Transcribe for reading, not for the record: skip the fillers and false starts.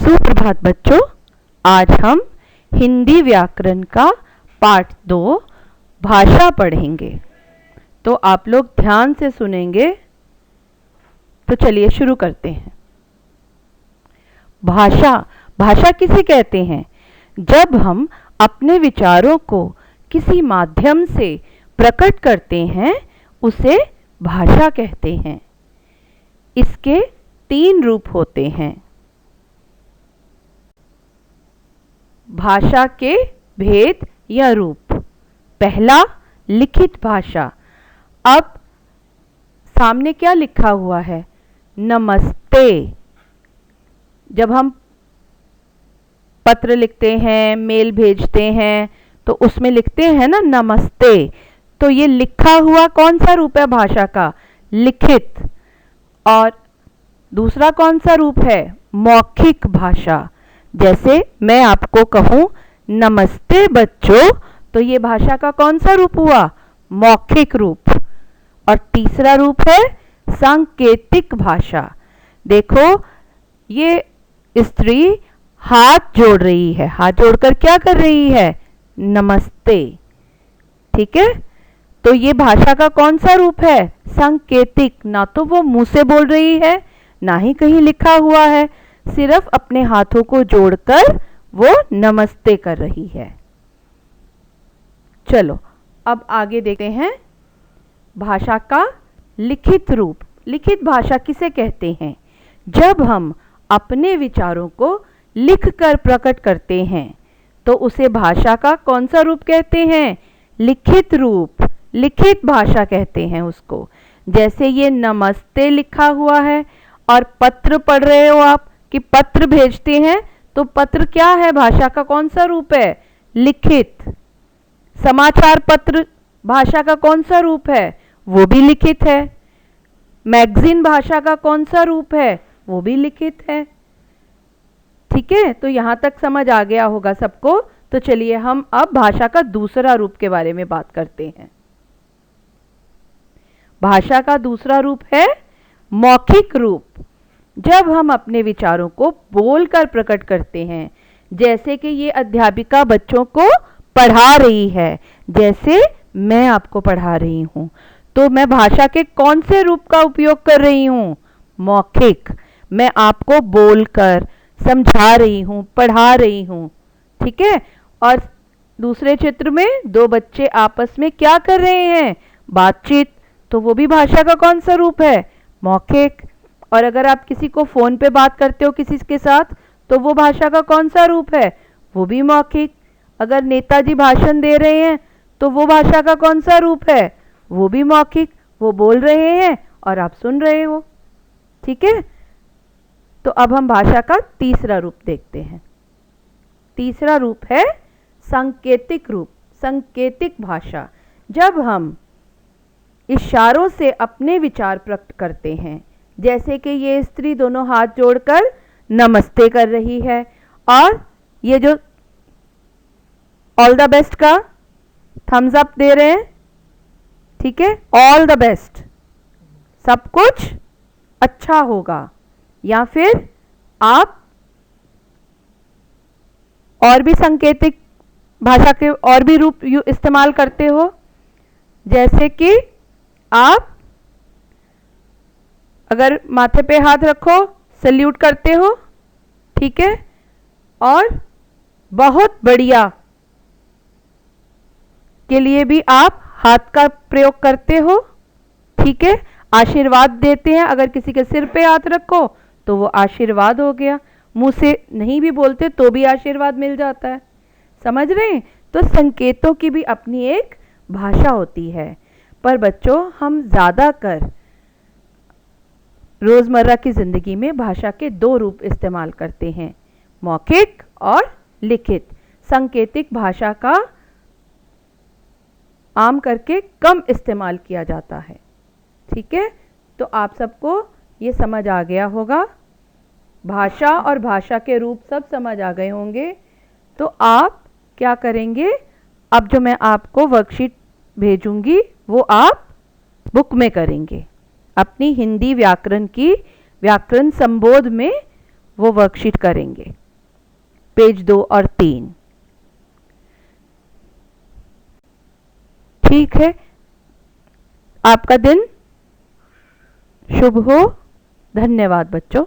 सुप्रभात बच्चों, आज हम हिंदी व्याकरण का पाठ 2 भाषा पढ़ेंगे। तो आप लोग ध्यान से सुनेंगे। तो चलिए शुरू करते हैं। भाषा भाषा किसे कहते हैं? जब हम अपने विचारों को किसी माध्यम से प्रकट करते हैं उसे भाषा कहते हैं। इसके 3 रूप होते हैं। भाषा के भेद या रूप। पहला, लिखित भाषा। अब सामने क्या लिखा हुआ है? नमस्ते। जब हम पत्र लिखते हैं, मेल भेजते हैं, तो उसमें लिखते हैं ना नमस्ते। तो ये लिखा हुआ कौन सा रूप है भाषा का? लिखित। और दूसरा कौन सा रूप है? मौखिक भाषा। जैसे मैं आपको कहूं नमस्ते बच्चों, तो ये भाषा का कौन सा रूप हुआ? मौखिक रूप। और तीसरा रूप है सांकेतिक भाषा। देखो, ये स्त्री हाथ जोड़ रही है, हाथ जोड़कर क्या कर रही है? नमस्ते। ठीक है, तो ये भाषा का कौन सा रूप है? सांकेतिक। ना तो वो मुंह से बोल रही है, ना ही कहीं लिखा हुआ है, सिर्फ अपने हाथों को जोड़कर वो नमस्ते कर रही है। चलो अब आगे देखते हैं भाषा का लिखित रूप। लिखित भाषा किसे कहते हैं? जब हम अपने विचारों को लिखकर प्रकट करते हैं तो उसे भाषा का कौन सा रूप कहते हैं? लिखित रूप, लिखित भाषा कहते हैं उसको। जैसे ये नमस्ते लिखा हुआ है और पत्र पढ़ रहे हो आप कि पत्र भेजते हैं, तो पत्र क्या है? भाषा का कौन सा रूप है? लिखित। समाचार पत्र भाषा का कौन सा रूप है? वो भी लिखित है। मैगजीन भाषा का कौन सा रूप है? वो भी लिखित है। ठीक है, तो यहां तक समझ आ गया होगा सबको। तो चलिए हम अब भाषा का दूसरा रूप के बारे में बात करते हैं। भाषा का दूसरा रूप है मौखिक रूप। जब हम अपने विचारों को बोलकर प्रकट करते हैं, जैसे कि ये अध्यापिका बच्चों को पढ़ा रही है, जैसे मैं आपको पढ़ा रही हूं, तो मैं भाषा के कौन से रूप का उपयोग कर रही हूं? मौखिक। मैं आपको बोलकर समझा रही हूं, पढ़ा रही हूं। ठीक है, और दूसरे चित्र में 2 बच्चे आपस में क्या कर रहे हैं? बातचीत। तो वो भी भाषा का कौन सा रूप है? मौखिक। और अगर आप किसी को फोन पे बात करते हो किसी के साथ, तो वो भाषा का कौन सा रूप है? वो भी मौखिक। अगर नेताजी भाषण दे रहे हैं तो वो भाषा का कौन सा रूप है? वो भी मौखिक। वो बोल रहे हैं और आप सुन रहे हो। ठीक है, तो अब हम भाषा का तीसरा रूप देखते हैं। तीसरा रूप है सांकेतिक रूप, सांकेतिक भाषा। जब हम इशारों से अपने विचार प्रकट करते हैं, जैसे कि ये स्त्री दोनों हाथ जोड़कर नमस्ते कर रही है, और ये जो ऑल द बेस्ट का थम्स अप दे रहे हैं। ठीक है, ऑल द बेस्ट, सब कुछ अच्छा होगा। या फिर आप और भी सांकेतिक भाषा के और भी रूप इस्तेमाल करते हो, जैसे कि आप अगर माथे पे हाथ रखो सल्यूट करते हो। ठीक है, और बहुत बढ़िया के लिए भी आप हाथ का प्रयोग करते हो। ठीक है, आशीर्वाद देते हैं, अगर किसी के सिर पे हाथ रखो तो वो आशीर्वाद हो गया। मुंह से नहीं भी बोलते तो भी आशीर्वाद मिल जाता है। समझ रहे हैं? तो संकेतों की भी अपनी एक भाषा होती है। पर बच्चों, हम ज़्यादातर रोज़मर्रा की ज़िंदगी में भाषा के 2 रूप इस्तेमाल करते हैं, मौखिक और लिखित। सांकेतिक भाषा का आम करके कम इस्तेमाल किया जाता है। ठीक है, तो आप सबको ये समझ आ गया होगा। भाषा और भाषा के रूप सब समझ आ गए होंगे। तो आप क्या करेंगे? अब जो मैं आपको वर्कशीट भेजूंगी वो आप बुक में करेंगे। अपनी हिंदी व्याकरण की व्याकरण संबोध में वो वर्कशीट करेंगे, पेज 2 और 3। ठीक है, आपका दिन शुभ हो। धन्यवाद बच्चों।